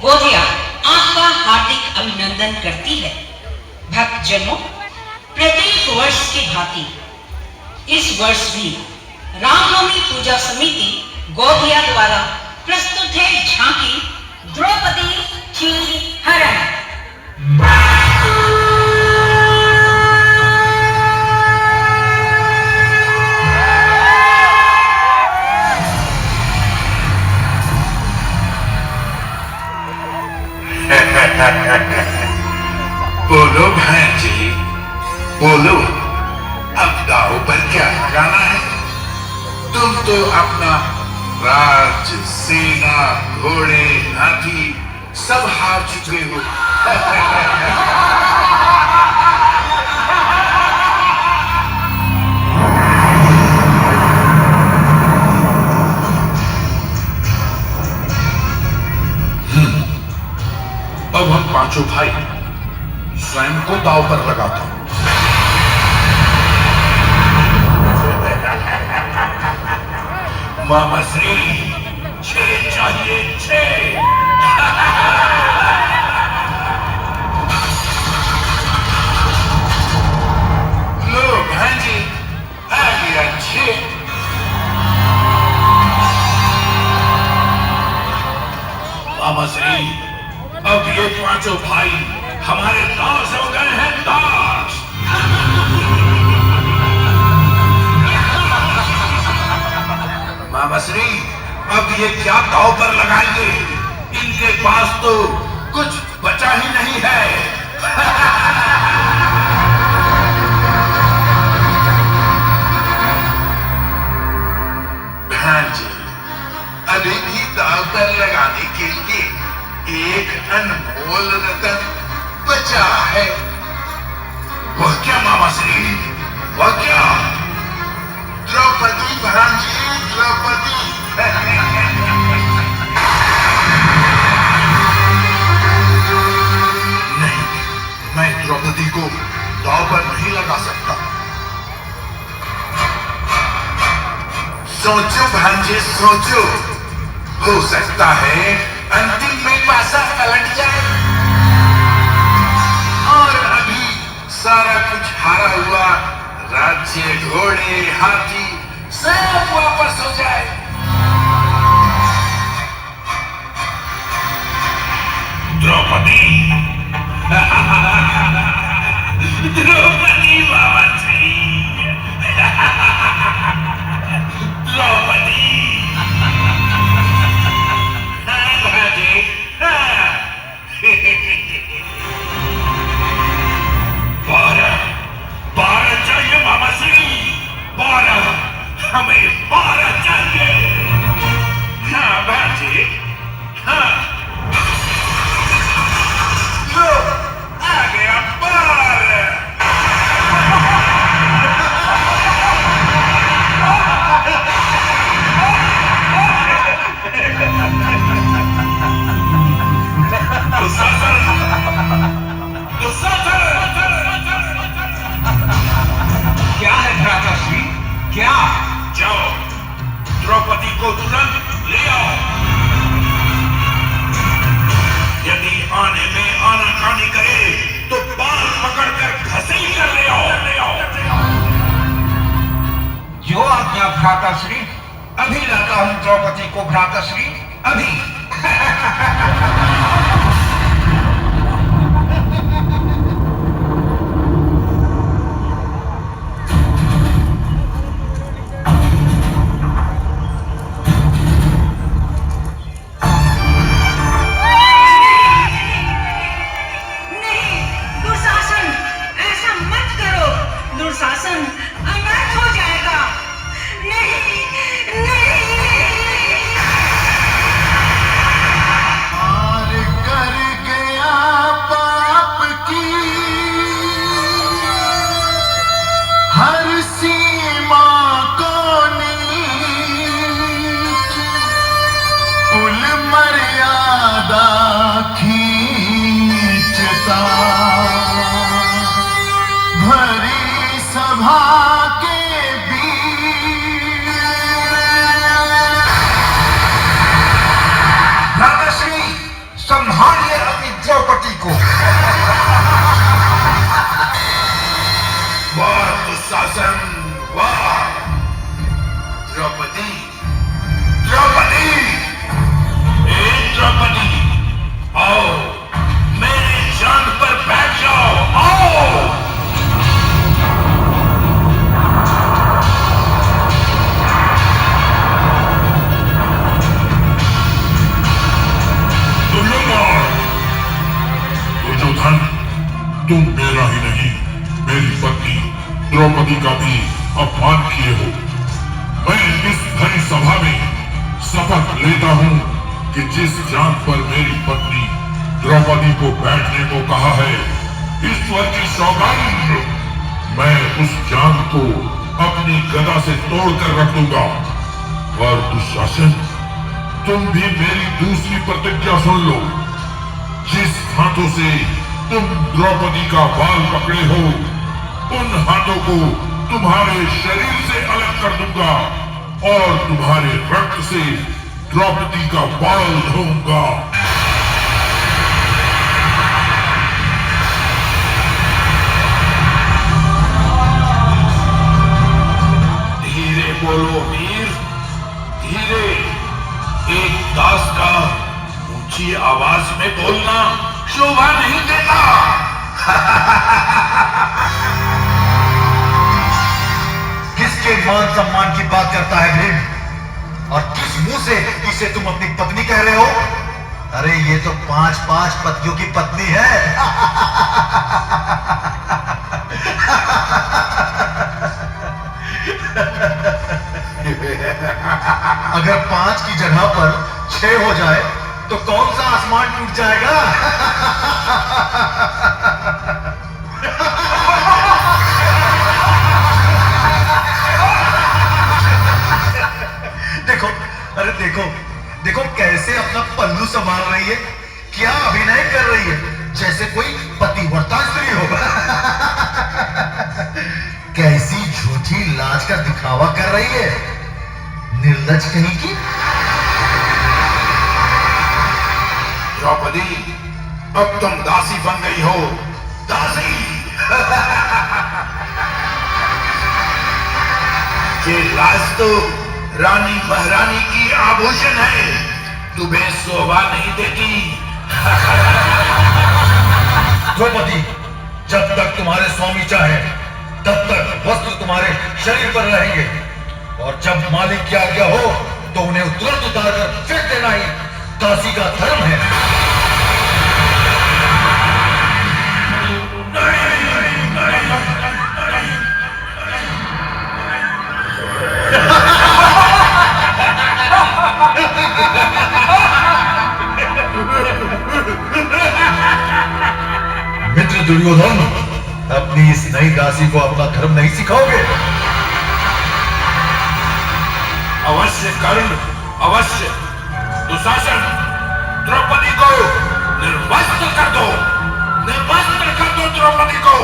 गोधिया आपका हार्दिक अभिनंदन करती है। भक्तजनों, प्रत्येक वर्ष की भांति इस वर्ष भी रामनवमी पूजा समिति गोधिया द्वारा प्रस्तुत है झांकी द्रौपदी क्षीर हरण। बोलो बहन जी, बोलो, अब दाव पर क्या लगाना है? तुम तो अपना राज, सेना, घोड़े, हाथी सब हार चुके हो। अब हम पांचों भाई स्वयं को दाव पर लगाता हूं। मामा श्री, 6 चाहिए, 6। लो बहन जी, आ गया 6। मामा श्री, अब ये पांचों भाई हमारे दास हो गए हैं, दास। मामा श्री, अब ये क्या दाव पर लगाएंगे? इनके पास तो कुछ बचा ही नहीं है। बहन जी, अभी भी दाव पर लगाने के लिए एक अनमोल रतन बचा है। वह क्या मामा श्री, वह क्या? द्रौपदी बहन जी, द्रौपदी। नहीं, मैं द्रौपदी को दाव पर नहीं लगा सकता। सोचो बहन जी, सोचो, हो सकता है अंतिम में पासा पलट जाए और अभी सारा कुछ हारा हुआ राज्य, घोड़े, हाथी सब वापस हो जाए। द्रौपदी, द्रौपदी बाबा जी, द्रौपदी। बारह चाहिए मामा श्री, 12, हमें 12 चाहिए। हाँ बाजी, हाँ, लो आ गया 12। क्या है भ्राताश्री, क्या? जाओ, द्रौपदी को तुरंत ले आओ। यदि आने में आनाकानी करे तो बाल पकड़कर घसीट कर ले आओ। जो आज्ञा भ्राताश्री, अभी लाता हूं द्रौपदी को भ्राताश्री, अभी। को। वाह दुशासन, वाह! द्रौपदी, द्रौपदी, द्रौपदी, आओ मेरे जान पर बैठ जाओ, आओ! दुर्योधन, तुम मेरा ही नहीं, मेरी पत्नी द्रौपदी का भी अपमान किए हो। मैं इस भरी सभा में शपथ लेता हूं कि जिस जान पर मेरी पत्नी द्रौपदी को बैठने को कहा है, ईश्वर की सौगंध, मैं उस जान को अपनी गदा से तोड़कर रख दूंगा। और दुशासन, तुम भी मेरी दूसरी प्रतिज्ञा सुन लो। जिस हाथों से तुम द्रौपदी का बाल पकड़े हो, उन हाथों को तुम्हारे शरीर से अलग कर दूंगा और तुम्हारे रक्त से द्रौपदी का बाल धोऊंगा। धीरे बोलो वीर, धीरे। एक दास का ऊंची आवाज में बोलना शोभा नहीं देता। किसके मान सम्मान की बात करता है भीम? और किस मुंह से इसे तुम अपनी पत्नी कह रहे हो? अरे ये तो 5-5 पतियों की पत्नी है। अगर 5 की जगह पर 6 हो जाए तो कौन सा आसमान टूट जाएगा? देखो, अरे देखो, देखो कैसे अपना पल्लू संभाल रही है, क्या अभिनय कर रही है, जैसे कोई पतिव्रता स्त्री हो। कैसी झूठी लाज का दिखावा कर रही है, निर्लज कहीं की। द्रौपदी, अब तुम दासी बन गई हो, दासी। ये लाज तो रानी महारानी की आभूषण है, तुम्हें शोभा नहीं देती। द्रौपदी, जब तक तुम्हारे स्वामी चाहे तब तक वस्त्र तुम्हारे शरीर पर रहेंगे, और जब मालिक की आज्ञा हो तो उन्हें तुरंत उतारकर फेंक देना ही दासी का धर्म है। मित्र दुर्योधन, अपनी इस नई दासी को अपना धर्म नहीं सिखाओगे? अवश्य कर्ण, अवश्य। दुशासन, द्रौपदी को निर्वस्त्र कर दो, निर्वस्त्र कर दो द्रौपदी को।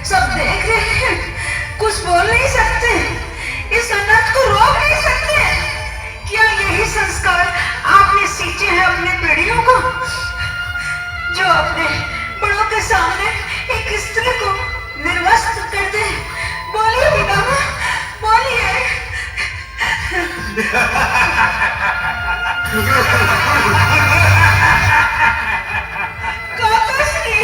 सब देख रहे हैं, कुछ बोल नहीं सकते, इस अनर्थ को रोक नहीं सकते। क्या यही संस्कार आपने सींचे हैं अपने पीढ़ियों को, जो अपने बड़ों के सामने एक स्त्री को निर्वस्त्र कर दे? बोलिए पितामह, बोलिए। काकाश्री,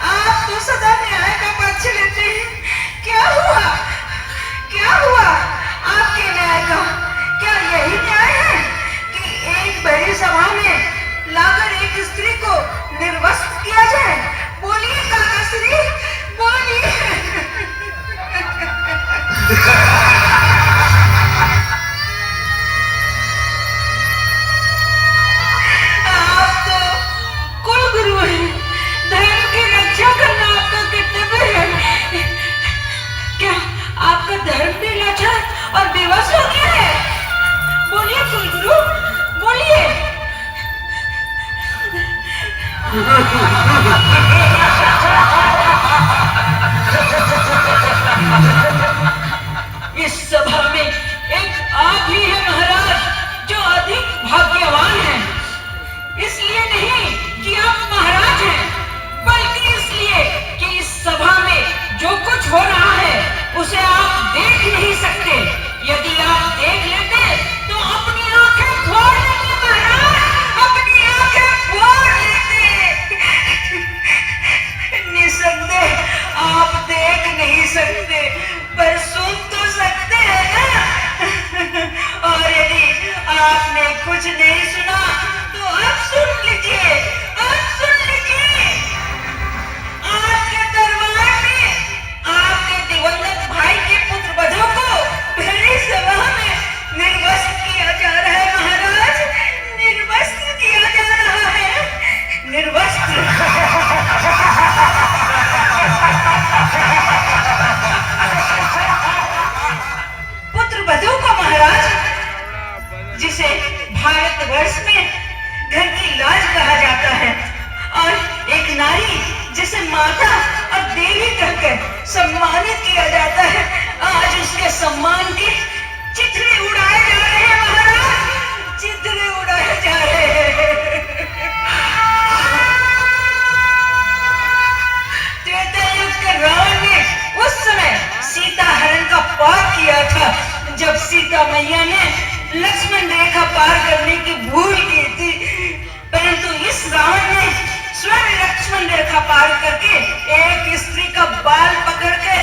आप तो सदा न्याय का पक्ष लेते हैं। क्या हुआ, क्या हुआ आपके न्याय का? क्या यही न्याय है कि एक बड़ी सभा में लाकर एक स्त्री को निर्वस्त्र किया जाए? बोलिए काकाश्री, बोलिए। इस सभा में एक आप ही है महाराज जो अधिक भाग्यवान है। इसलिए नहीं कि आप महाराज हैं, बल्कि इसलिए कि इस सभा में जो कुछ हो रहा है उसे आप देख नहीं सकते। यदि आप देख लेते तो अपनी आंखें फोड़ लेते महाराज, अपनी आंखें फोड़ लेते। निसंदेह आप देख नहीं सकते पर सुन तो सकते हैं ना। और यदि आपने कुछ नहीं सुना तो अब सुन लीजिए, अब सुन लीजिए। आपके दरबार में आपके दिवंगत भाई के पुत्र वधों को भरी सभा में निर्वस्त्र किया जा रहा है महाराज, निर्वस्त्र किया जा रहा है, निर्वस्त्र। पुत्र वधू को महाराज, जिसे भारतवर्ष में घर की लाज कहा जाता है, और एक नारी जिसे माता और देवी कहकर सम्मानित किया जाता है, आज उसके सम्मान के चित्रे उड़ाए जा रहे हैं महाराज, चित्रे उड़ाए जा रहे हैं। त्रेता युग के रावण ने उस समय सीता हरण का पाप किया था, जब सीता मैया ने लक्ष्मण रेखा पार करने की भूल की थी। परंतु इस रावण ने स्वयं लक्ष्मण रेखा पार करके एक स्त्री का बाल पकड़कर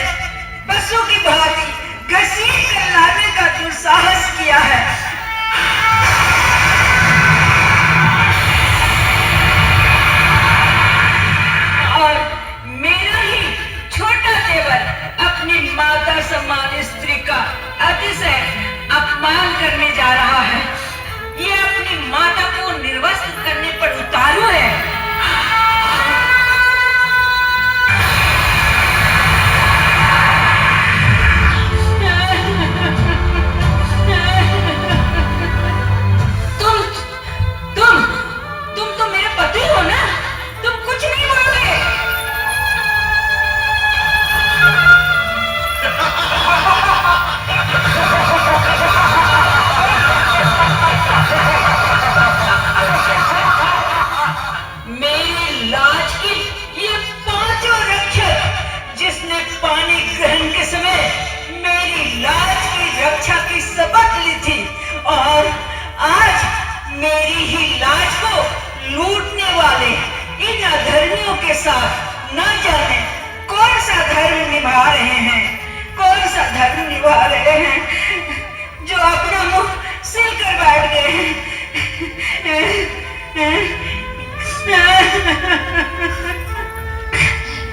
बसों की भांति घसीट कर लाने का दुस्साहस किया है। और मेरा ही छोटा देवर अपनी माता समान स्त्री का अतिशय अपमान करने जा रहा है। ये अपनी माता को निर्वस्त्र करने पर उतारू है। तुम तो मेरे पति हो ना, तुम कुछ नहीं बोलोगे। मेरी लाज की ये पांचों रक्षक जिसने पानी ग्रहण के समय मेरी लाज की रक्षा की शपथ ली थी, और आज मेरी ही लाज को लूटने वाले इन अधर्मियों के साथ न जाने कौन सा धर्म निभा रहे हैं, कौन सा धर्म निभा रहे हैं, जो अपना मुंह सिल कर बैठ गए हैं।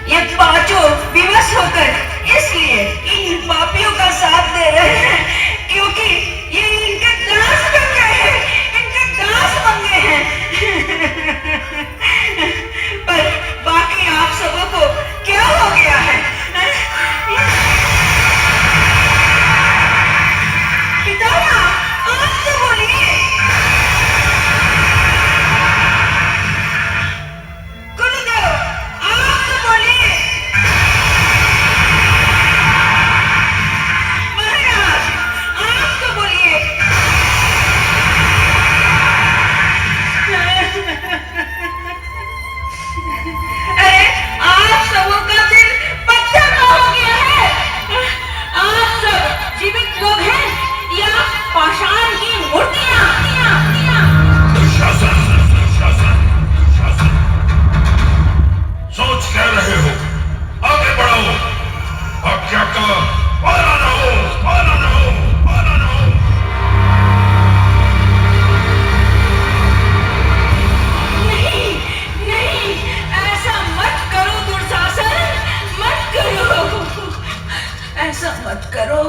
ये पांचों विवश होकर इसलिए इन पापियों का साथ दे रहे हैं क्योंकि ये इनके दास बन गए हैं, इनके दास बन गए हैं। पर बाकी आप सबों को क्या हो गया है? पितामह, आप तो बोलिए। गुरुदेव, आप तो बोलिए। महाराज, आप तो बोलिए। अरे आप सबों का दिल पत्थर का हो गया है। आप सब जीवित लोग हैं या पाषाण की मूर्तियां? दुशासन, दुशासन, दुशासन। सोच क्या रहे हो? आगे बढ़ो। आज्ञा का पालन हो, पालन हो, पालन हो। नहीं, नहीं, ऐसा मत करो दुर्शासन, मत करो, ऐसा मत करो।